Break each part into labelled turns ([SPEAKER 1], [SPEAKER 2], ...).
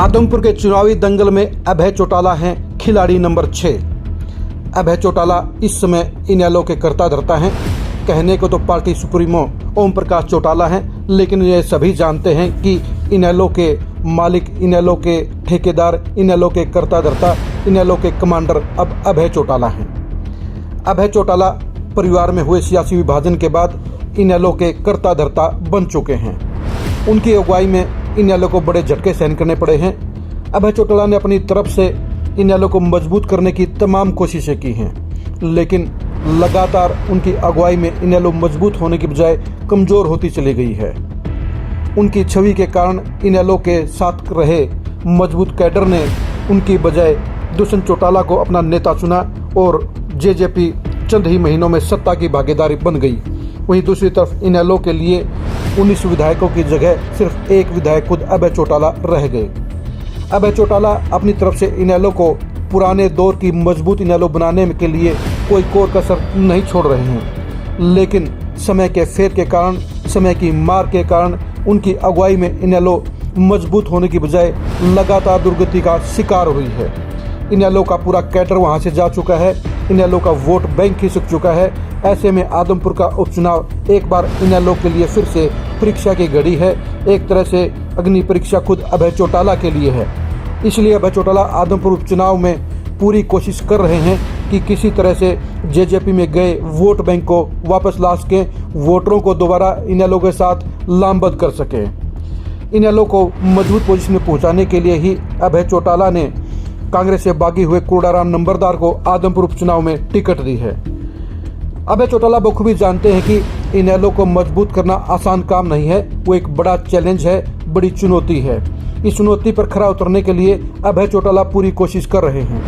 [SPEAKER 1] आदमपुर के चुनावी दंगल में अभय चौटाला हैं खिलाड़ी नंबर 6। अभय चौटाला इस समय इनेलो के कर्ता धर्ता हैं। कहने को तो पार्टी सुप्रीमो ओम प्रकाश चौटाला हैं, लेकिन ये सभी जानते हैं कि इनेलो के मालिक, इनेलो के ठेकेदार, इनेलो के कर्ता धर्ता, इनेलो के कमांडर अब अभय चौटाला हैं। अभय चौटाला परिवार में हुए सियासी विभाजन के बाद इनेलो के कर्ता धर्ता बन चुके हैं। उनकी अगुवाई में इनेलो को बड़े झटके सहन करने पड़े हैं। अभय चौटाला ने अपनी तरफ से इनेलो को मजबूत करने की तमाम कोशिशें की हैं, लेकिन लगातार उनकी अगुवाई में इनेलो मजबूत होने की बजाय कमज़ोर होती चली गई है। उनकी छवि के कारण इनेलो के साथ रहे मजबूत कैडर ने उनकी बजाय दुष्यंत चौटाला को अपना नेता चुना और जेजेपी चंद ही महीनों में सत्ता की भागीदारी बन गई। वहीं दूसरी तरफ इनेलो के लिए 19 विधायकों की जगह सिर्फ एक विधायक खुद अभय चौटाला रह गए। अभय चौटाला अपनी तरफ से इनेलो को पुराने दौर की मजबूत इनेलो बनाने के लिए कोई कोर कसर नहीं छोड़ रहे हैं, लेकिन समय के फेर के कारण, समय की मार के कारण उनकी अगुवाई में इनेलो मजबूत होने की बजाय लगातार दुर्गति का शिकार हुई है। इनेलो का पूरा कैडर वहां से जा चुका है, इनेलो का वोट बैंक खिसक चुका है। ऐसे में आदमपुर का उपचुनाव एक बार इनेलो के लिए फिर से परीक्षा की घड़ी है। एक तरह से अग्नि परीक्षा खुद अभय चौटाला के लिए है। इसलिए अभय चौटाला आदमपुर उपचुनाव में पूरी कोशिश कर रहे हैं कि किसी तरह से जेजेपी में गए वोट बैंक को वापस ला सकें, वोटरों को दोबारा इनेलो के साथ लामबद्ध कर सकें। इनेलो को मजबूत पोजीशन में पहुंचाने के लिए ही अभय चौटाला ने कांग्रेस से बागी हुए कोडाराम नंबरदार को आदमपुर उपचुनाव में टिकट दी है। अभय चौटाला बखूबी जानते हैं कि इनेलो को मजबूत करना आसान काम नहीं है। वो एक बड़ा चैलेंज है, बड़ी चुनौती है। इस चुनौती पर खरा उतरने के लिए अभय चौटाला पूरी कोशिश कर रहे हैं।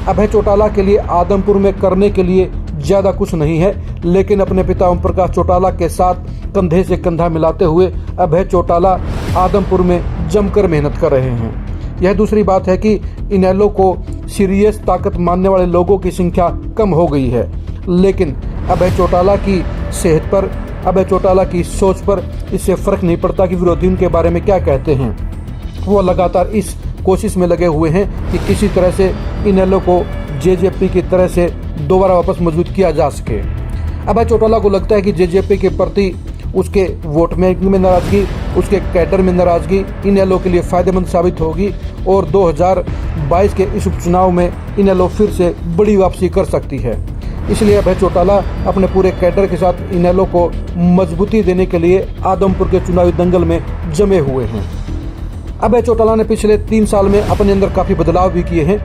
[SPEAKER 1] अभय चौटाला के लिए आदमपुर में करने के लिए ज़्यादा कुछ नहीं है, लेकिन अपने पिता ओम प्रकाश चौटाला के साथ कंधे से कंधा मिलाते हुए अभय चौटाला आदमपुर में जमकर मेहनत कर रहे हैं। यह दूसरी बात है कि इनेलो को सीरियस ताकत मानने वाले लोगों की संख्या कम हो गई है, लेकिन अभय चौटाला की सेहत पर, अभय चौटाला की सोच पर इससे फर्क नहीं पड़ता कि विरोधी उनके बारे में क्या कहते हैं। वो लगातार इस कोशिश में लगे हुए हैं कि किसी तरह से इनेलो को जेजेपी की तरह से दोबारा वापस मजबूत किया जा सके। अभय चौटाला को लगता है कि जेजेपी के प्रति उसके वोट बैंक में नाराजगी, उसके कैडर में नाराजगी इनेलो के लिए फ़ायदेमंद साबित होगी और 2022 के इस उपचुनाव में इनेलो फिर से बड़ी वापसी कर सकती है। इसलिए अभय चौटाला अपने पूरे कैडर के साथ इनेलो को मजबूती देने के लिए आदमपुर के चुनावी दंगल में जमे हुए हैं। अभय चौटाला ने पिछले 3 साल में अपने अंदर काफ़ी बदलाव भी किए हैं।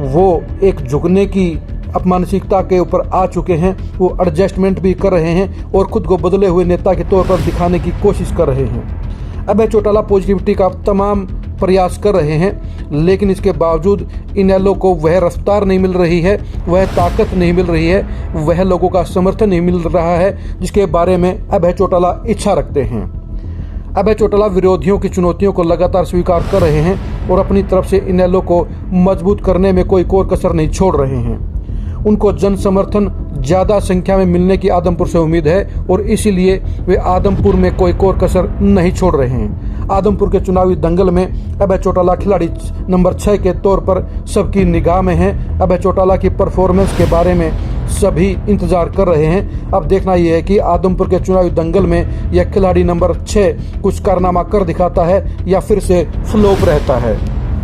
[SPEAKER 1] वो एक झुकने की अपमानसिकता के ऊपर आ चुके हैं। वो एडजस्टमेंट भी कर रहे हैं और खुद को बदले हुए नेता के तौर पर दिखाने की कोशिश कर रहे हैं। अभय चौटाला पॉजिटिविटी का तमाम प्रयास कर रहे हैं, लेकिन इसके बावजूद इनेलो को वह रफ्तार नहीं मिल रही है, वह ताकत नहीं मिल रही है, वह लोगों का समर्थन नहीं मिल रहा है जिसके बारे में अभय चौटाला इच्छा रखते हैं। अभय चौटाला विरोधियों की चुनौतियों को लगातार स्वीकार कर रहे हैं और अपनी तरफ से इनेलो को मजबूत करने में कोई कोर कसर नहीं छोड़ रहे हैं। उनको जन समर्थन ज़्यादा संख्या में मिलने की आदमपुर से उम्मीद है और इसीलिए वे आदमपुर में कोई कोर कसर नहीं छोड़ रहे हैं। आदमपुर के चुनावी दंगल में अभय चौटाला खिलाड़ी नंबर 6 के तौर पर सबकी निगाह में हैं। अभय चौटाला की परफॉर्मेंस के बारे में सभी इंतजार कर रहे हैं। अब देखना यह है कि आदमपुर के चुनावी दंगल में यह खिलाड़ी नंबर 6 कुछ कारनामा कर दिखाता है या फिर से फ्लॉप रहता है।